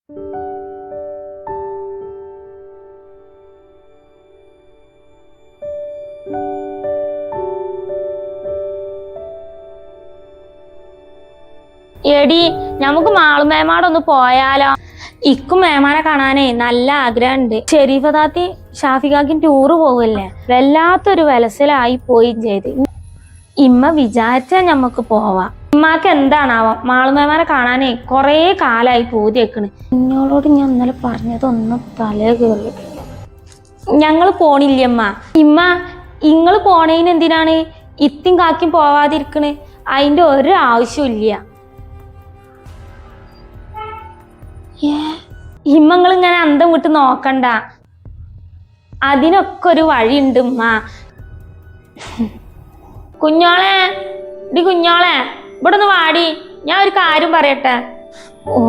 എടി നമുക്ക് മാളുമേമാടൊന്ന് പോയാലോ? ഇക്കും മേമാനെ കാണാനേ നല്ല ആഗ്രഹമുണ്ട്. ഷെരീഫ താത്തി ഷാഫിക്കാക്കും ടൂറ് പോവല്ലേ, വല്ലാത്തൊരു വിലസലായി പോയും ചെയ്ത്. ഇമ്മ വിചാരിച്ചാ ഞമ്മക്ക് പോവാം. ഇമ്മാക്ക് എന്താണാവോ മാളുമേമാനെ കാണാനേ കൊറേ കാലായി പൂതി വെക്കണ്. ഇന്നോളോട് ഞാൻ ഇന്നലെ പറഞ്ഞതൊന്നും തലേ കയറി. ഞങ്ങള് പോണില്ലമ്മ. ഇമ്മ ഇങ്ങള് പോണേന് എന്തിനാണ് ഇത്തിം കാക്കും പോവാതിരിക്കണ്? അതിന്റെ ഒരു ആവശ്യമില്ല. ഇമ്മങ്ങൾ ഇങ്ങനെ അന്തം വിട്ട് നോക്കണ്ട, അതിനൊക്കെ ഒരു വഴിയുണ്ട് ഉമ്മ. കുഞ്ഞോളെ, കുഞ്ഞോളെ ഇവിടെ ഒന്ന് വാടി, ഞാൻ ഒരു കാര്യം പറയട്ടെ. ഓ,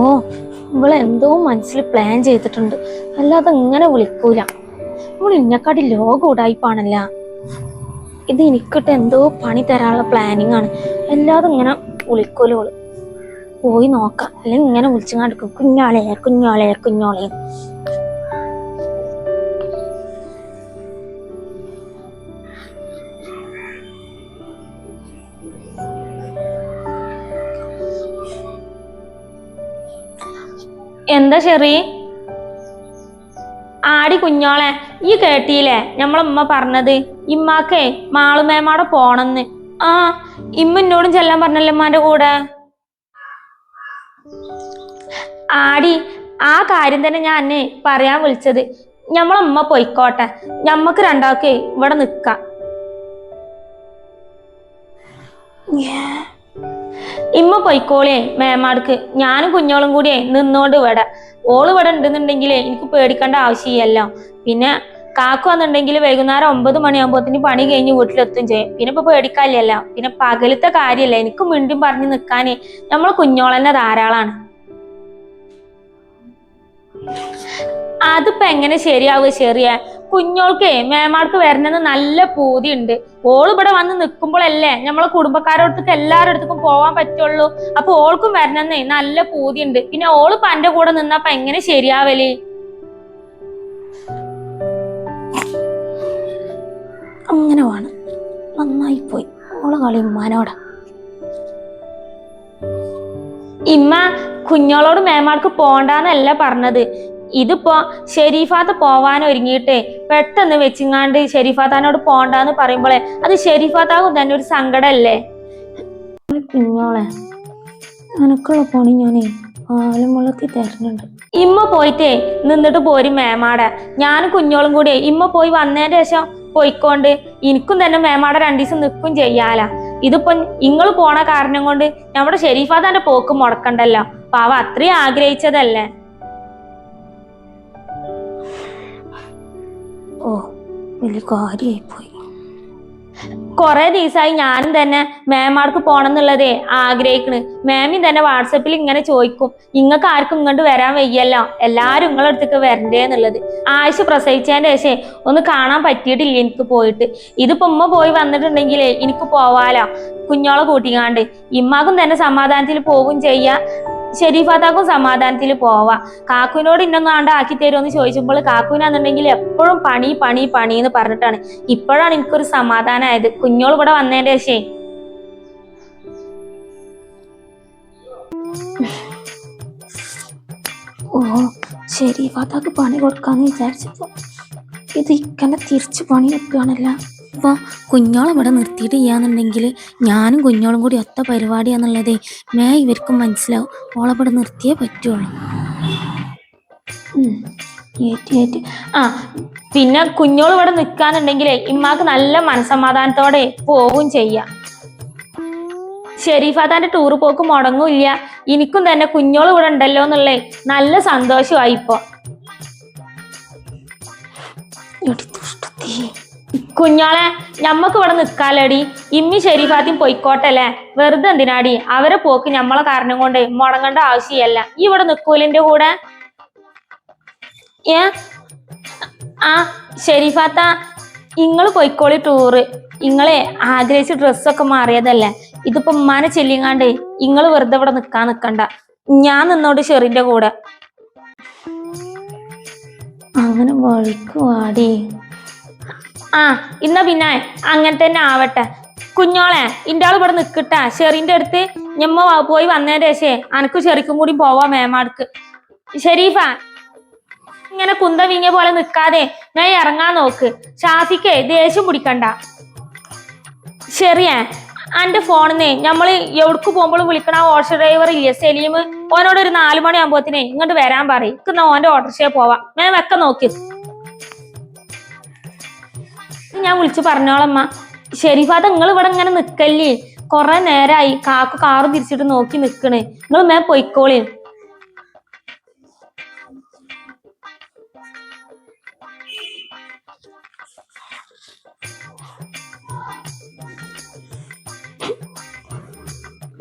ഇവളെന്തോ മനസ്സിൽ പ്ലാൻ ചെയ്തിട്ടുണ്ട്, അല്ലാതെ ഇങ്ങനെ വിളിക്കൂല. ഇവൾ ഇന്നെക്കാട്ടി ലോകം ഉടായിപ്പാണല്ല. ഇത് എനിക്കിട്ട് എന്തോ പണി തരാനുള്ള പ്ലാനിങ് ആണ്, അല്ലാതെ ഇങ്ങനെ വിളിക്കൂലോള്. പോയി നോക്കാം, അല്ലെങ്കിൽ ഇങ്ങനെ വിളിച്ചു കണ്ടിരിക്കും, കുഞ്ഞോളെ കുഞ്ഞോളെ കുഞ്ഞോളെ. എന്താ ഷെറി? ആടി കുഞ്ഞോളെ, ഈ കേട്ടില്ലേ നമ്മളമ്മ പറഞ്ഞത്? ഇമ്മാക്കേ മാളുമേമാടെ പോണെന്ന്. ആ, ഇമ്മ എന്നോടും ചെല്ലാൻ പറഞ്ഞല്ലേ ഉമ്മാന്റെ കൂടെ. ആടി, ആ കാര്യം തന്നെ ഞാൻ എന്നെ പറയാൻ വിളിച്ചത്. ഞമ്മളമ്മ പോയിക്കോട്ടെ, ഞമ്മക്ക് രണ്ടാൾക്കേ ഇവിടെ നിക്കാം. ഇമ്മ പൊയ്ക്കോളിയേ മേമാർക്ക്, ഞാനും കുഞ്ഞോളും കൂടിയേ നിന്നോണ്ട് ഇവിടെ. ഓള് ഇവിടെ ഉണ്ടെന്നുണ്ടെങ്കിലേ എനിക്ക് പേടിക്കേണ്ട ആവശ്യമില്ലല്ലോ. പിന്നെ കാക്കു വന്നിട്ടുണ്ടെങ്കിൽ വൈകുന്നേരം 9 മണിയാകുമ്പോത്തിന് പണി കഴിഞ്ഞ് വീട്ടിലെത്തും ചെയ്യും. പിന്നെ ഇപ്പൊ പേടിക്കാനില്ലല്ലോ. പിന്നെ പകലത്തെ കാര്യമല്ല, എനിക്ക് മിണ്ടും പറഞ്ഞ് നിൽക്കാനേ നമ്മളെ കുഞ്ഞോളന്നെ ധാരാളാണ്. അതിപ്പോ എങ്ങനെ ശരിയാവുക ശരിയാ? കുഞ്ഞോൾക്കേ മേമാർക്ക് വരണമെന്ന് നല്ല പൂതിയുണ്ട്. ഓള് ഇവിടെ വന്ന് നിൽക്കുമ്പോഴല്ലേ നമ്മളെ കുടുംബക്കാരോടത്തേക്ക് എല്ലാവരുടെ അടുത്തേക്കും പോവാൻ പറ്റുള്ളൂ. അപ്പൊ ഓൾക്കും വരണമെന്നേ നല്ല പൂതിയുണ്ട്. പിന്നെ ഓള് പന്റെ കൂടെ നിന്നപ്പോ എങ്ങനെ ശരിയാവല്? അങ്ങനെ വേണം, നന്നായി പോയി ഓള് കളി ഉമ്മാനോടാ. ഇമ്മ കുഞ്ഞോളോട് മേമാർക്ക് പോണ്ടാന്നല്ല പറഞ്ഞത്. ഇതിപ്പോ ഷെരീഫാത്ത പോവാൻ ഒരുങ്ങിയിട്ടേ പെട്ടെന്ന് വെച്ചിങ്ങാണ്ട് ഷെരീഫാത്താനോട് പോണ്ടാന്ന് പറയുമ്പോളെ അത് ഷെരീഫാത്താക്കും തന്നെ ഒരു സങ്കടല്ലേ? കുഞ്ഞോളെ, എനക്കുള്ള പണി ഞാനേ പാലും വെള്ളത്തി തരുന്നുണ്ട്. ഇമ്മ പോയിട്ടേ നിന്നിട്ട് പോരും മേമാടെ. ഞാനും കുഞ്ഞോളും കൂടി ഇമ്മ പോയി വന്നതിന്റെ ശേഷം പോയിക്കൊണ്ട് എനിക്കും തന്നെ മേമാടെ 2 ദിവസം നിൽക്കും ചെയ്യാല. ഇതിപ്പോ ഇങ്ങള് പോണ കാരണം കൊണ്ട് നമ്മുടെ ഷെരീഫാത്താന്റെ പോക്ക് മുടക്കണ്ടല്ലോ. പാവ അത്രയും ആഗ്രഹിച്ചതല്ലേ. ഓ, വലിയ കാര്യമായി പോയി. കൊറേ ദിവസമായി ഞാനും തന്നെ മേമാർക്ക് പോണം എന്നുള്ളതേ ആഗ്രഹിക്കണ്. മേമിൻ തന്നെ വാട്സപ്പിൽ ഇങ്ങനെ ചോദിക്കും, ഇങ്ങക്ക് ആർക്കും ഇങ്ങോട്ട് വരാൻ വയ്യല്ലോ, എല്ലാരും നിങ്ങളുടെ അടുത്തേക്ക് വരണ്ടേ എന്നുള്ളത്. ആയിഷ പ്രസവിച്ചതിന്റെ ശേഷം ഒന്ന് കാണാൻ പറ്റിയിട്ടില്ല എനിക്ക് പോയിട്ട്. ഇതിപ്പോ ഉമ്മ പോയി വന്നിട്ടുണ്ടെങ്കിലേ എനിക്ക് പോവാലോ കുഞ്ഞോളെ കൂട്ടിക്കാണ്ട്. ഇമ്മാക്കും തന്നെ സമാധാനത്തിൽ പോകും ചെയ്യാം, ഷെരീഫാത്താക്കും സമാധാനത്തിൽ പോവാ. കാക്കുവിനോട് ഇന്നൊന്നും ആണ്ട് ആക്കി തരുമെന്ന് ചോദിച്ചപ്പോൾ കാക്കുവിനാന്നുണ്ടെങ്കിൽ എപ്പോഴും പണി പണി പണി എന്ന് പറഞ്ഞിട്ടാണ്. ഇപ്പോഴാണ് എനിക്കൊരു സമാധാനമായത് കുഞ്ഞോൾ ഇവിടെ വന്നതിന്റെ ശേഷേ. ഓ, ഷെരീഫാത്താക്ക് പണി കൊടുക്കാന്ന് വിചാരിച്ചപ്പോ ഇത് ഇക്കന്നെ തിരിച്ചു പണി വെക്കുകയാണല്ല. ഇപ്പൊ കുഞ്ഞോളം ഇവിടെ നിർത്തിയിട്ട് ചെയ്യാന്നുണ്ടെങ്കിൽ ഞാനും കുഞ്ഞോളും കൂടി ഒത്ത പരിപാടിയാന്നുള്ളതേ ഇവർക്കും മനസ്സിലാവും. ഓളവിടെ നിർത്തിയേ പറ്റുള്ളൂ. ആ, പിന്നെ കുഞ്ഞോൾ ഇവിടെ നിൽക്കാന്നുണ്ടെങ്കിലേ ഇമ്മാക്ക് നല്ല മനസമാധാനത്തോടെ പോവും ചെയ്യാം. ഷെരീഫാത്താന്റെ ടൂറ് പോക്ക് മുടങ്ങൂല്ല. എനിക്കും തന്നെ കുഞ്ഞോൾ ഇവിടെ ഉണ്ടല്ലോ എന്നുള്ളേ നല്ല സന്തോഷമായി. ഇപ്പൊ കുഞ്ഞോളെ, ഞമ്മക്ക് ഇവിടെ നിക്കാലടി. ഇമ്മി ഷെരീഫാത്തിയും പൊയ്ക്കോട്ടല്ലേ, വെറുതെ എന്തിനാടി അവരെ പോക്ക് ഞമ്മളെ കാരണം കൊണ്ട് മുടങ്ങേണ്ട ആവശ്യമല്ല. ഈ ഇവിടെ നിക്കൂലിന്റെ കൂടെ. ആ ഷെരീഫാത്ത, ഇങ്ങള് പൊയ്ക്കോളി ടൂറ്. ഇങ്ങളെ ആഗ്രഹിച്ച ഡ്രസ്സൊക്കെ മാറിയതല്ലേ. ഇതിപ്പോ ഉമ്മാനെ ചെല്ലിങ്ങാണ്ട് ഇങ്ങള് വെറുതെ ഇവിടെ നിക്കാൻ നിക്കണ്ട, ഞാൻ നിന്നോട് ഷെറിന്റെ കൂടെ. അങ്ങനെ വഴിക്കുവാടി. ആ ഇന്ന പിന്നെ അങ്ങനെ തന്നെ ആവട്ടെ. കുഞ്ഞോളെ ഇന്റെ ആൾ ഇവിടെ നിക്കട്ടാ. ഷെറിന്റെ അടുത്ത് ഞമ്മ പോയി വന്നതിന്റെ ശേഷം അനക്ക് ഷെറിക്കും കൂടി പോവാ മേമാർക്ക്. ഷെരീഫ ഇങ്ങനെ കുന്ത വീങ്ങിയ പോലെ നിക്കാതെ ഞാൻ ഇറങ്ങാൻ നോക്ക്. ഷാഫിക്ക് ദേഷ്യം പിടിക്കണ്ട. ഷെറിയ അന്റെ ഫോണിന്ന് നമ്മള് എവിടേക്ക് പോകുമ്പോഴും വിളിക്കണ ഓട്ടോ ഡ്രൈവർ ഇല്ലേ സലീം, ഓനോട് ഒരു 4 മണിയാകുമ്പോത്തിനെ ഇങ്ങോട്ട് വരാൻ പറയും. ഓന്റെ ഓട്ടോറിക്ഷയെ പോവാം. ഞാൻ വെക്ക നോക്കി ഞാൻ വിളിച്ചു പറഞ്ഞോളമ്മ. ഷെരീഫാത്ത നിങ്ങൾ ഇവിടെ ഇങ്ങനെ നിക്കല്ലേ, കൊറേ നേരമായി കാറ് തിരിച്ചിട്ട് നോക്കി നിക്കണേ. നിങ്ങൾ മേ പൊയ്ക്കോളി.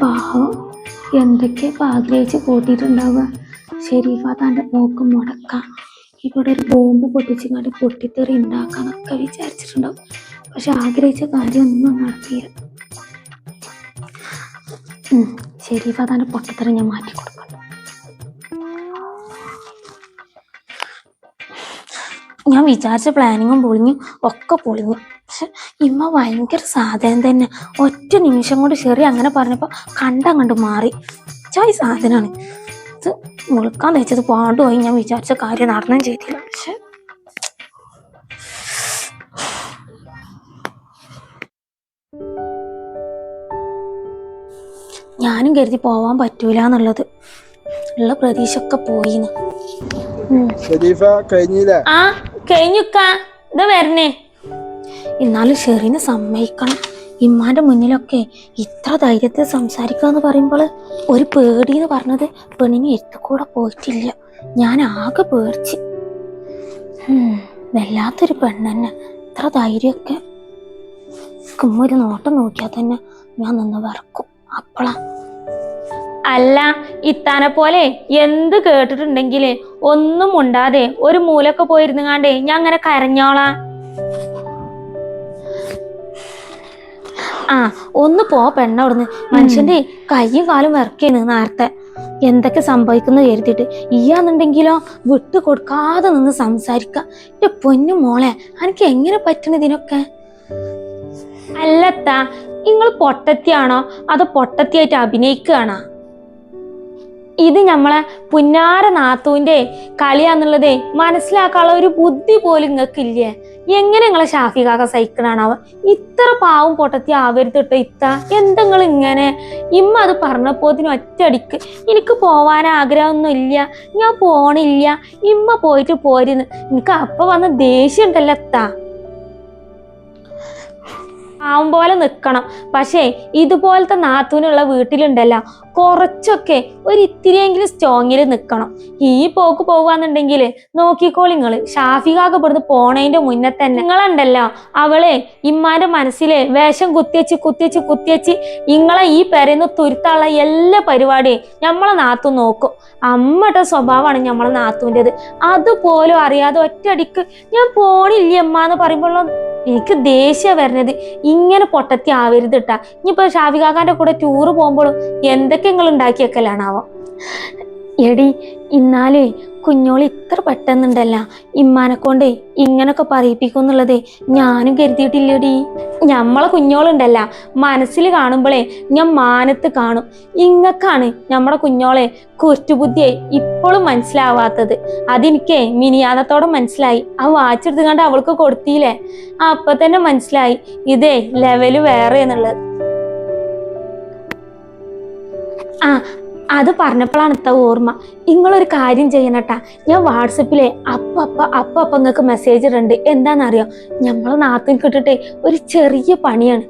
പാവം എന്തൊക്കെ ആഗ്രഹിച്ച് കൂട്ടിയിട്ടുണ്ടാവുക. ഷെരീഫാത്താന്റെ പോക്ക് മുടക്കാം. ഇവിടെ ഒരു ബോംബ് പൊട്ടിച്ചിങ്ങാണ്ട് പൊട്ടിത്തെറി ഉണ്ടാക്കാന്നൊക്കെ വിചാരിച്ചിട്ടുണ്ടാവും. പക്ഷെ ആഗ്രഹിച്ച കാര്യമൊന്നും നടത്തിയില്ല. ഷെരീഫാത്താന്റെ പൊട്ടിത്തെറി ഞാൻ മാറ്റി കൊടുക്കണം. ഞാൻ വിചാരിച്ച പ്ലാനിങ്ങും പൊളിഞ്ഞു ഒക്കെ പൊളിഞ്ഞു. പക്ഷെ ഇമ്മ ഭയങ്കര സാധനം തന്നെ. ഒറ്റ നിമിഷം കൊണ്ട് ഷെറി അങ്ങനെ പറഞ്ഞപ്പോൾ കണ്ടങ്ങണ്ട് മാറി. ചായ സാധനമാണ് ഇത്. മുളുക്കാൻ തേച്ചത് പാടുമായി. ഞാൻ വിചാരിച്ച കാര്യം നടന്നും ചെയ്തില്ല. പക്ഷെ ഞാനും കരുതി പോവാൻ പറ്റൂല എന്നുള്ളത്. ഉള്ള പ്രതീക്ഷ ഒക്കെ പോയിന്ന്. ആ കഴിഞ്ഞുക്ക ഇത് വരണേ. എന്നാലും ഷെറിനെ സമ്മതിക്കണം. ഇമ്മാന്റെ മുന്നിലൊക്കെ ഇത്ര ധൈര്യത്തിൽ സംസാരിക്കാന്ന് പറയുമ്പോൾ ഒരു പേടിന്ന് പറഞ്ഞത് പെണ്ണിന് എത്തിക്കൂടെ പോയിട്ടില്ല. ഞാൻ ആകെ പേടിച്ച്. വല്ലാത്തൊരു പെണ്ണെന്നെ. ഇത്ര ധൈര്യമൊക്കെ ഒരു നോട്ടം നോക്കിയാൽ തന്നെ ഞാൻ നിന്ന് വറക്കും. അപ്പളാ അല്ല ഇത്താനെ പോലെ എന്ത് കേട്ടിട്ടുണ്ടെങ്കില് ഒന്നും ഉണ്ടാതെ ഒരു മൂലൊക്കെ പോയിരുന്നുകാണ്ടേ ഞാൻ അങ്ങനെ കരഞ്ഞോളാ. ആ ഒന്ന് പോ പെണ്ണവിടുന്ന്. മനുഷ്യന്റെ കയ്യും കാലും വിറക്കേന്ന് നേരത്തെ. എന്തൊക്കെ സംഭവിക്കുന്നു കരുതിയിട്ട് ഇയാന്നുണ്ടെങ്കിലോ വിട്ടു കൊടുക്കാതെ നിന്ന് സംസാരിക്ക. എന്റെ പൊന്നു മോളെ എനിക്ക് എങ്ങനെ പറ്റണ ഇതിനൊക്കെ? അല്ലത്താ നിങ്ങൾ പൊട്ടത്തിയാണോ അതോ പൊട്ടത്തിയായിട്ട് അഭിനയിക്കുകയാണോ? ഇത് നമ്മളെ പുന്നാര നാത്തൂന്റെ കളിയാന്നുള്ളതേ മനസ്സിലാക്കാനുള്ള ഒരു ബുദ്ധി പോലും നിങ്ങൾക്കില്ലേ? എങ്ങനെ നിങ്ങളെ ഷാഫികാക്ക സഹിക്കണാണാവ? ഇത്ര പാവം പൊട്ടത്തി ആവരുത്തിട്ടോ ഇത്ത. എന്തെങ്കിലും ഇങ്ങനെ ഇമ്മ അത് പറഞ്ഞപ്പോത്തിന് ഒറ്റയടിക്ക് എനിക്ക് പോവാൻ ആഗ്രഹമൊന്നും ഇല്ല, ഞാൻ പോണില്ല, ഇമ്മ പോയിട്ട് പോരുന്ന്. എനിക്ക് അപ്പൊ വന്ന ദേഷ്യം ഉണ്ടല്ലോ എത്താ. പാവം പോലെ നിക്കണം. പക്ഷേ ഇതുപോലത്തെ നാത്തൂനുള്ള വീട്ടിലുണ്ടല്ലോ കുറച്ചൊക്കെ ഒരു ഇത്തിരിയെങ്കിലും സ്ട്രോങ്ങിൽ നിക്കണം. ഈ പോക്ക് പോവാന്നുണ്ടെങ്കിൽ നോക്കിക്കോളിങ്ങള് ഷാഫികാക്ക് ഇവിടുന്ന് പോണതിന്റെ മുന്നേ തന്നെ നിങ്ങളുണ്ടല്ലോ അവളെ ഇമ്മാന്റെ മനസ്സിലെ വേഷം കുത്തിയച്ച് ഇങ്ങളെ ഈ പെരന്ന് തുരുത്താനുള്ള എല്ലാ പരിപാടിയും നമ്മളെ നാത്തു നോക്കും. അമ്മയുടെ സ്വഭാവമാണ് നമ്മളെ നാത്തൂൻ്റെത്. അതുപോലും അറിയാതെ ഒറ്റയടിക്ക് ഞാൻ പോണില്ല അമ്മ എന്ന് പറയുമ്പോൾ എനിക്ക് ദേഷ്യം വരണത്. ഇങ്ങനെ പൊട്ടത്തി ആവരുത് ഇട്ടാ. ഇനിയിപ്പോ ഷാഫികാക്കാന്റെ കൂടെ ടൂറ് പോകുമ്പോഴും എന്തൊക്കെ നിങ്ങൾ ഉണ്ടാക്കിയൊക്കെല്ലാണാവോ. എടി ഇന്നാലേ കുഞ്ഞോളി ഇത്ര പെട്ടെന്നുണ്ടല്ല ഇമ്മാനെ കൊണ്ട് ഇങ്ങനൊക്കെ പറയിപ്പിക്കും എന്നുള്ളതേ ഞാനും കരുതിയിട്ടില്ലടി. ഞമ്മളെ കുഞ്ഞോളുണ്ടല്ല മനസ്സിൽ കാണുമ്പോഴേ ഞാൻ മാനത്ത് കാണും. ഇങ്ങക്കാണ് നമ്മുടെ കുഞ്ഞോളെ കുറ്റുബുദ്ധിയെ ഇപ്പോഴും മനസ്സിലാവാത്തത്. അതെനിക്കേ മിനിയാദത്തോടെ മനസ്സിലായി. ആ വാച്ചെടുത്ത് കണ്ട് അവൾക്ക് കൊടുത്തില്ലേ, അപ്പൊ തന്നെ മനസ്സിലായി ഇതേ ലെവല് വേറെ എന്നുള്ളത്. ആ അത് പറഞ്ഞപ്പോഴാണ് ഇത്ത ഓർമ്മ. നിങ്ങളൊരു കാര്യം ചെയ്യണട്ടാ. ഞാൻ വാട്സപ്പിലെ അപ്പ നിങ്ങൾക്ക് മെസ്സേജ് ഇടുന്നുണ്ട്. എന്താണെന്നറിയോ? നമ്മളെ നാട്ടിൽ കിട്ടിട്ടെ ഒരു ചെറിയ പണിയാണ്.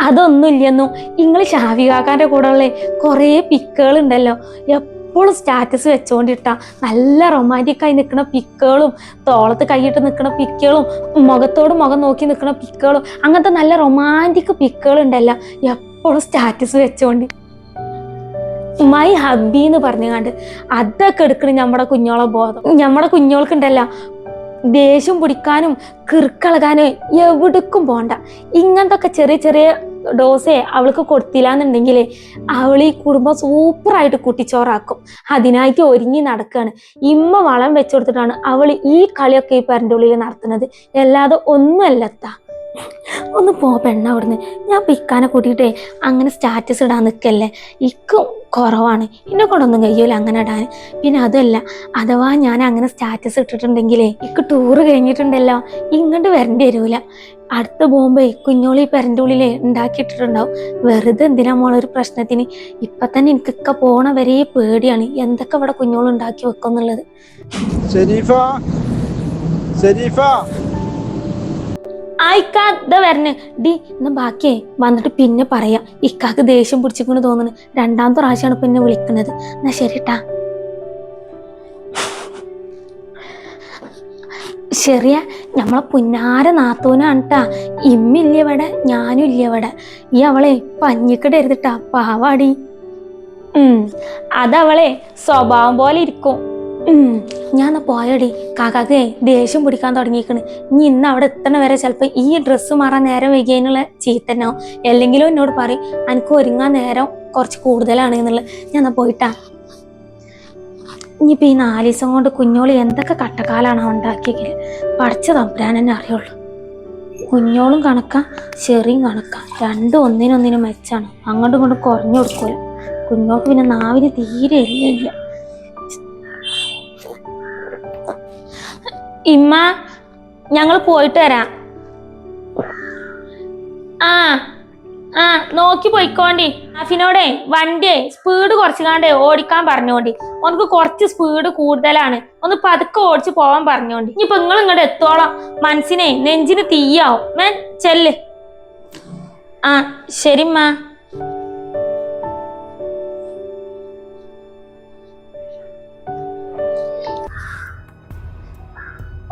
അതൊന്നും ഇല്ലെന്നും നിങ്ങൾ ഷാഫികാക്കാന്റെ കൂടെ ഉള്ള കുറേ പിക്കുകൾ ഉണ്ടല്ലോ എപ്പോഴും സ്റ്റാറ്റസ് വെച്ചോണ്ടിട്ടാ. നല്ല റൊമാൻറ്റിക്കായി നിൽക്കുന്ന പിക്കുകളും തോളത്ത് കൈയിട്ട് നിൽക്കുന്ന പിക്കുകളും മുഖത്തോട് മുഖം നോക്കി നിൽക്കുന്ന പിക്കുകളും അങ്ങനത്തെ നല്ല റൊമാൻറ്റിക് പിക്കുകൾ ഉണ്ടല്ലോ എപ്പോഴും സ്റ്റാറ്റസ് വെച്ചോണ്ടി. മൈ ഹബി എന്ന് പറഞ്ഞുകൊണ്ട് അതൊക്കെ എടുക്കണ നമ്മുടെ കുഞ്ഞോളെ ബോധം. നമ്മുടെ കുഞ്ഞോൾക്കുണ്ടല്ലോ ദേഷ്യം പിടിക്കാനും കിറുക്കളകാനും എവിടേക്കും പോണ്ട. ഇങ്ങനത്തെ ചെറിയ ചെറിയ ഡോസേ അവൾക്ക് കൊടുത്തില്ല എന്നുണ്ടെങ്കിൽ അവൾ ഈ കുടുംബം സൂപ്പറായിട്ട് കുട്ടിച്ചോറാക്കും. അതിനായിട്ട് ഒരുങ്ങി നടക്കുകയാണ്. ഇമ്മ വളം വെച്ചു കൊടുത്തിട്ടാണ് അവൾ ഈ കളിയൊക്കെ ഈ പെരൻ്റെ ഉള്ളിൽ നടത്തുന്നത്. അല്ലാതെ ഒന്നുമല്ലത്താ. ഒന്ന് പോ പെണ്ണ അവിടുന്ന്. ഞാൻ ഇക്കാനെ കൂട്ടിയിട്ടേ അങ്ങനെ സ്റ്റാറ്റസ് ഇടാൻ നിൽക്കല്ലേ. ഇക്ക് കുറവാണ്, എന്നെ കൊണ്ടൊന്നും കഴിയൂല അങ്ങനെ ഇടാൻ. പിന്നെ അതല്ല, അഥവാ ഞാൻ അങ്ങനെ സ്റ്റാറ്റസ് ഇട്ടിട്ടുണ്ടെങ്കിലേ ഇക്ക് ടൂറ് കഴിഞ്ഞിട്ടുണ്ടല്ലോ ഇങ്ങോട്ട് വരേണ്ടി വരൂല. അടുത്ത പോകുമ്പോ കുഞ്ഞോളി പെരൻ്റെ ഉള്ളിലേ ഉണ്ടാക്കിയിട്ടിട്ടുണ്ടാവും. വെറുതെ എന്തിനാ മോളൊരു പ്രശ്നത്തിന്. ഇപ്പൊ തന്നെ എനിക്കൊക്കെ പോണ വരെ പേടിയാണ് എന്തൊക്കെ ഇവിടെ കുഞ്ഞോൾ ഉണ്ടാക്കി വെക്കുന്നുള്ളത്. ഇക്കാ വരണേ ഡി എന്നാ ബാക്കിയേ വന്നിട്ട് പിന്നെ പറയാം. ഇക്കാക്ക് ദേഷ്യം പിടിച്ചിക്കൊണ്ട് തോന്നുന്നു. രണ്ടാമത്തെ പ്രാവശ്യമാണ് പിന്നെ വിളിക്കുന്നത്. എന്നാ ശരിട്ടാ. ശരിയാ, നമ്മളെ പുന്നാര നാത്തൂനാണ് ട്ടാ. ഇമ്മില്ല ഇവിടെ, ഞാനും ഇല്ല ഇവിടെ. ഈ അവളെ പഞ്ഞിക്കിടരുതിട്ടാ, പാവാടി. അതവളെ സ്വഭാവം പോലെ ഇരിക്കും. ഞാൻ പോയടി. കാക്കാക്ക് ദേഷ്യം പിടിക്കാൻ തുടങ്ങിയിരിക്കണ്. ഇനി ഇന്ന് അവിടെ എത്തണ വരെ ചിലപ്പോൾ ഈ ഡ്രസ്സ് മാറാൻ നേരം വൈകിയതിനുള്ള ചീത്തന്നാവും. അല്ലെങ്കിലും എന്നോട് പറയും എനിക്ക് ഒരുങ്ങാൻ നേരം കുറച്ച് കൂടുതലാണ് എന്നുള്ളത്. ഞാൻ പോയിട്ടാ. ഇനിയിപ്പോൾ ഈ 4 ദിവസം കൊണ്ട് കുഞ്ഞോളി എന്തൊക്കെ കട്ടക്കാലാണ് ഉണ്ടാക്കിയെങ്കിൽ പഠിച്ച തമ്പുരാൻ തന്നെ അറിയുള്ളൂ. കുഞ്ഞോളും കണക്കാ, ചെറിയും കണക്കാ. രണ്ടും ഒന്നിനൊന്നിനും മെച്ചാണ്. അങ്ങോട്ടും ഇങ്ങോട്ടും കുറഞ്ഞു കൊടുക്കൂല. കുഞ്ഞോൾക്ക് പിന്നെ നാവിന് തീരെ ഇല്ല. ഇമ്മ, ഞങ്ങൾ പോയിട്ട് വരാം. നോക്കി പോയിക്കോണ്ടി. ആഫിനോടെ വണ്ടിയെ സ്പീഡ് കുറച്ചുകാണ്ടേ ഓടിക്കാൻ പറഞ്ഞോണ്ടി. ഓനക്ക് കുറച്ച് സ്പീഡ് കൂടുതലാണ്. ഒന്ന് പതുക്കെ ഓടിച്ച് പോവാൻ പറഞ്ഞോണ്ടി. ഇനിയിപ്പൊ നിങ്ങൾ ഇങ്ങോട്ട് എത്തോളം മനസ്സിനെ നെഞ്ചിന് തീയാവും. ചെല്ല്. ശരിമ്മ.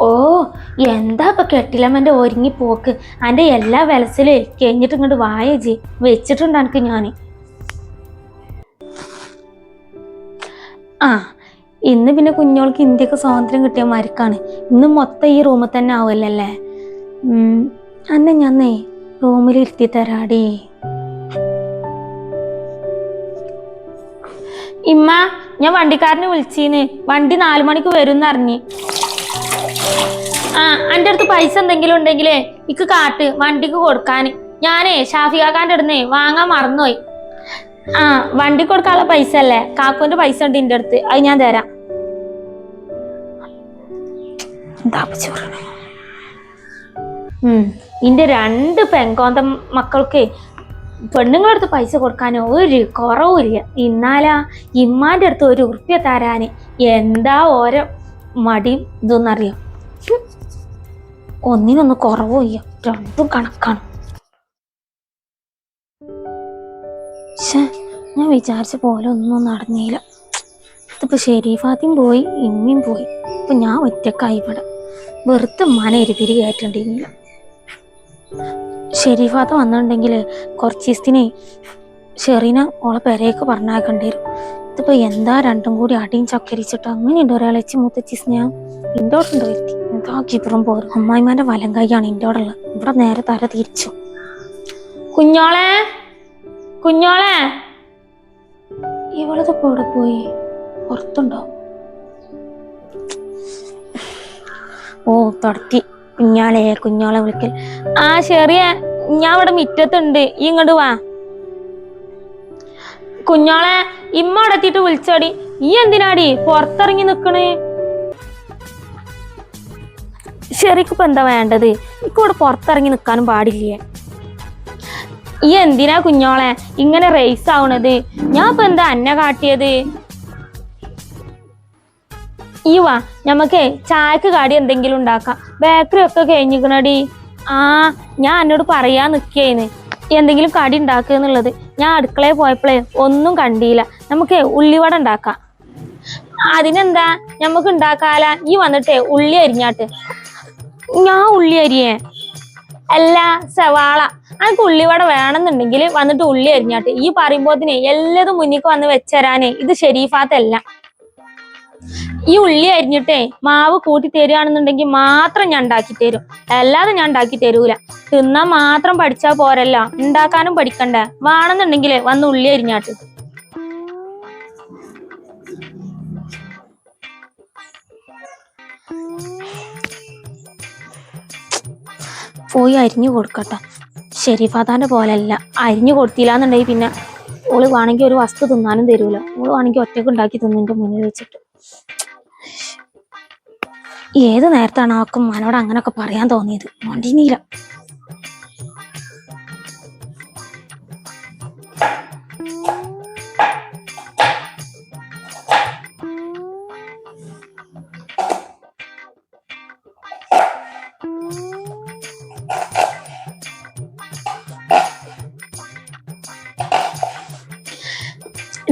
ഓ, എന്താ ഇപ്പൊ കെട്ടിലമ്മന്റെ ഒരുങ്ങി പോക്ക്. അതിന്റെ എല്ലാ വിലസിലേ കഴിഞ്ഞിട്ട് ഇങ്ങോട്ട് വായജി വെച്ചിട്ടുണ്ട് എനിക്ക് ഞാൻ. ഇന്ന് പിന്നെ കുഞ്ഞോൾക്ക് ഇന്ത്യക്ക് സ്വാതന്ത്ര്യം കിട്ടിയ മരക്കാണ്. ഇന്ന് മൊത്തം ഈ റൂമിൽ തന്നെ ആവുമല്ലേ. അന്നെ ഞാനേ റൂമിൽ ഇരുത്തി തരാടി. ഇമ്മ, ഞാൻ വണ്ടിക്കാരനെ വിളിച്ചീന്ന്. വണ്ടി 4 മണിക്ക് വരും എന്നറിഞ്ഞ്. എൻ്റെ അടുത്ത് പൈസ എന്തെങ്കിലും ഉണ്ടെങ്കിലേ ഇക്ക് കാട്ട് വണ്ടിക്ക് കൊടുക്കാൻ. ഞാനേ ഷാഫികാക്കാൻ്റെ അടുത്ത് വാങ്ങാൻ മറന്നുപോയി. വണ്ടി കൊടുക്കാനുള്ള പൈസ അല്ലേ, കാക്കുവിന്റെ പൈസ ഉണ്ട് എൻ്റെ അടുത്ത്. അത് ഞാൻ തരാം. ഇന്റെ 2 പെങ്കോന്ത മക്കൾക്ക് പെണ്ണുങ്ങളടുത്ത് പൈസ കൊടുക്കാൻ ഒരു കുറവുമില്ല. ഇന്നാലാ ഇമ്മാന്റെ അടുത്ത് 1 ഉറുപ്പ്യ തരാന് എന്താ ഓരോ മടി ഇതൊന്നറിയാം. ഒന്നിനൊന്നും കുറവില്ല, രണ്ടും കണക്കാണ്. ഞാൻ വിചാരിച്ച പോലെ ഒന്നും നടന്നില്ല. ഇതിപ്പോ ഷെരീഫാത്തിയും പോയി, ഇമ്മയും പോയി. ഇപ്പൊ ഞാൻ ഒറ്റക്കായി ഇവിടെ. വെറുതെ മന എരിപിരി കയറ്റണ്ടില്ല. ഷെരീഫാത്ത വന്നിട്ടുണ്ടെങ്കിൽ കുറച്ച് ദിവസത്തിനെ ഷെറീന ഓളെ പെരേക്ക് പറഞ്ഞാക്കേണ്ടി വരും. ഇതിപ്പോ എന്താ രണ്ടും കൂടി അടിയും ചക്കരിച്ചിട്ട് അങ്ങനെയുണ്ട് ഒരാളെച്ച് മുത്തച്ചി സ്നേഹം ഇൻഡോടുണ്ടോ എത്തി. എന്താ കിപ്പറും പോരും. അമ്മായിമാരുടെ വലം കൈയാണ് ഇൻഡോടുള്ളത്. ഇവിടെ നേരെ തര തിരിച്ചു. കുഞ്ഞോളെ, കുഞ്ഞോളെ, ഇവളതിപ്പോ ഇവിടെ പോയി? പുറത്തുണ്ടോ? ഓ തൊടത്തി. കുഞ്ഞാളെ, കുഞ്ഞോളെ വിളിക്കൽ. ശരിയാ, ഞാൻ ഇവിടെ മിറ്റത്തുണ്ട്. ഈ ഇങ്ങോട്ട് വാ. കുഞ്ഞോളെ, ഇമ്മ അവിടെ എത്തിയിട്ട് വിളിച്ചോടി. ഈ എന്തിനാടി പുറത്തിറങ്ങി നിക്കണേ? ശരിക്കിപ്പോ എന്താ വേണ്ടത്? ഇക്കോടെ പുറത്തിറങ്ങി നിക്കാനും പാടില്ലേ. ഈ എന്തിനാ കുഞ്ഞോളെ ഇങ്ങനെ റേസ് ആവണത്? ഞാൻ ഇപ്പൊ എന്താ അന്നെ കാട്ടിയത്? ഈ വാ, ഞമ്മക്കേ ചായക്ക് കടി എന്തെങ്കിലും ഉണ്ടാക്കാം. ബേക്കറി ഒക്കെ കഴിഞ്ഞിക്കണടി. ഞാൻ എന്നോട് പറയാൻ നിക്കേന്ന് എന്തെങ്കിലും കടി ഉണ്ടാക്കുക എന്നുള്ളത്. ഞാൻ അടുക്കളയിൽ പോയപ്പോഴേ ഒന്നും കണ്ടില്ല. നമുക്ക് ഉള്ളിവട ഉണ്ടാക്കാം. അതിനെന്താ, ഞമ്മക്ക് ഉണ്ടാക്കാല. ഈ വന്നിട്ടേ ഉള്ളി അരിഞ്ഞാട്ട്. ഞാൻ ഉള്ളി അരിയേ അല്ല, സവാള. എനിക്ക് ഉള്ളിവട വേണമെന്നുണ്ടെങ്കിൽ വന്നിട്ട് ഉള്ളി അരിഞ്ഞാട്ട്. ഈ പറയുമ്പോതിനെ എല്ലാതും മുന്നിക്ക് വന്ന് വെച്ചരാനേ ഇത് ഷെരീഫാത്തല്ല. ഈ ഉള്ളി അരിഞ്ഞിട്ടേ മാവ് കൂട്ടി തരുകയാണെന്നുണ്ടെങ്കിൽ മാത്രം ഞാൻ ഉണ്ടാക്കി തരും, അല്ലാതെ ഞാൻ ഉണ്ടാക്കി തരൂല. തിന്നാൻ മാത്രം പഠിച്ചാ പോരല്ല, ഉണ്ടാക്കാനും പഠിക്കണ്ടേ. വേണമെന്നുണ്ടെങ്കിലേ വന്ന് ഉള്ളി അരിഞ്ഞാട്ട്. പോയി അരിഞ്ഞു കൊടുക്കട്ടെ. ഷെരീഫാത്താന്റെ പോലെയല്ല, അരിഞ്ഞു കൊടുത്തില്ലാന്നുണ്ടെങ്കിൽ പിന്നെ ഓള് വേണമെങ്കിൽ ഒരു വസ്തു തിന്നാനും തരൂല. ഓള് വേണമെങ്കിൽ ഒറ്റക്ക് ഉണ്ടാക്കി തിന്നിന്റെ മുന്നിൽ വെച്ചിട്ട്. ഏത് നേരത്താണ് അവൾക്ക് മനോട് അങ്ങനൊക്കെ പറയാൻ തോന്നിയത്? മണ്ടിനീല.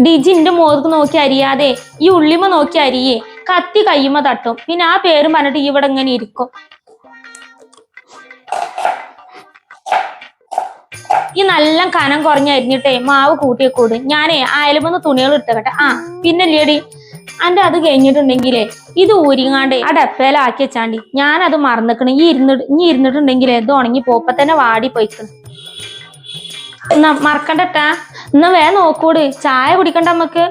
ഡിജിന്റെ മോർക്ക് നോക്കി അരിയാതെ ഈ ഉള്ളിമ നോക്കി അരിയേ. കത്തി കയ്യുമ്മ തട്ടും, പിന്നെ ആ പേരും പറഞ്ഞിട്ട് ഇവിടെ ഇങ്ങനെ ഇരിക്കും. ഈ നല്ല കനം കുറഞ്ഞ അരിഞ്ഞിട്ടേ മാവ് കൂട്ടിയേക്കൂട്. ഞാനേ അയലുമെന്ന് തുണികൾ ഇട്ടകട്ടെ. പിന്നെ ലേടി അന്റെ അത് കഴിഞ്ഞിട്ടുണ്ടെങ്കിലേ ഇത് ഊരിങ്ങാണ്ടേ ആ ഡപ്പയിലാക്കി വെച്ചാണ്ടി. ഞാനത് മറന്നിക്കണ്. ഇനി ഇരുന്നിട്ടുണ്ടെങ്കിലേ ഇത് ഉണങ്ങി പോപ്പ തന്നെ വാടി പോയിക്കണ്. എന്നാ മറക്കണ്ടട്ടാ. എന്നാ വേഗം നോക്കൂട്, ചായ കുടിക്കണ്ട നമ്മക്ക്.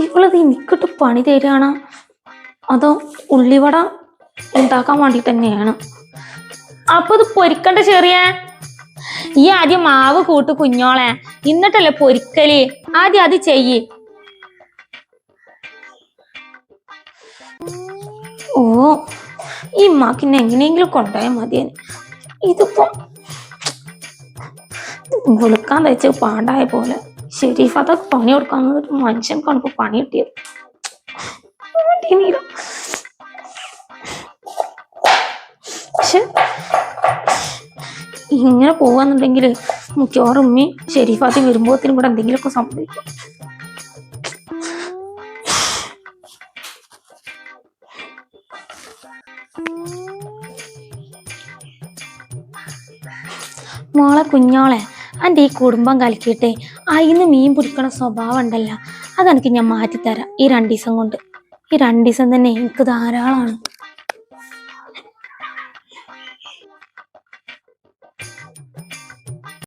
ഇവളത് എനിക്കിട്ട് പണി തരികയാണ്, അതോ ഉള്ളിവട ഉണ്ടാക്കാൻ വേണ്ടി തന്നെയാണ്? അപ്പൊ ഇത് പൊരിക്കണ്ട ചെറിയ. ഈ ആദ്യം മാവ് കൂട്ട് കുഞ്ഞോളെ, എന്നിട്ടല്ലേ പൊരിക്കല്. ആദ്യം അത് ചെയ്യ്. ഓ, ഈ മാക്കിനെ എങ്ങനെയെങ്കിലും കൊണ്ടുപോയാൽ മതിയെന്ന്. ഇതിപ്പോ വെളുക്കാൻ തയ്ച്ച് പാണ്ടായ പോലെ. ഷെരീഫാത്ത പണി കൊടുക്കാൻ മനുഷ്യൻക്കാണ് ഇപ്പൊ പണി കിട്ടിയത്. പക്ഷെ ഇങ്ങനെ പോവാന്നുണ്ടെങ്കിൽ മിക്കവാറും ഉമ്മി ഷെരീഫാത്തി വരുമ്പോഴത്തേനും കൂടെ എന്തെങ്കിലുമൊക്കെ സംഭവിക്കും. മോളെ കുഞ്ഞോളെ, എൻ്റെ ഈ കുടുംബം കലക്കിയിട്ടേ അതിന്ന് മീൻ പിടിക്കണ സ്വഭാവം ഉണ്ടല്ലോ, അതെനിക്ക് ഞാൻ മാറ്റിത്തരാം ഈ 2 ദിവസം കൊണ്ട്. ഈ 2 ദിവസം തന്നെ എനിക്ക് ധാരാളമാണ്.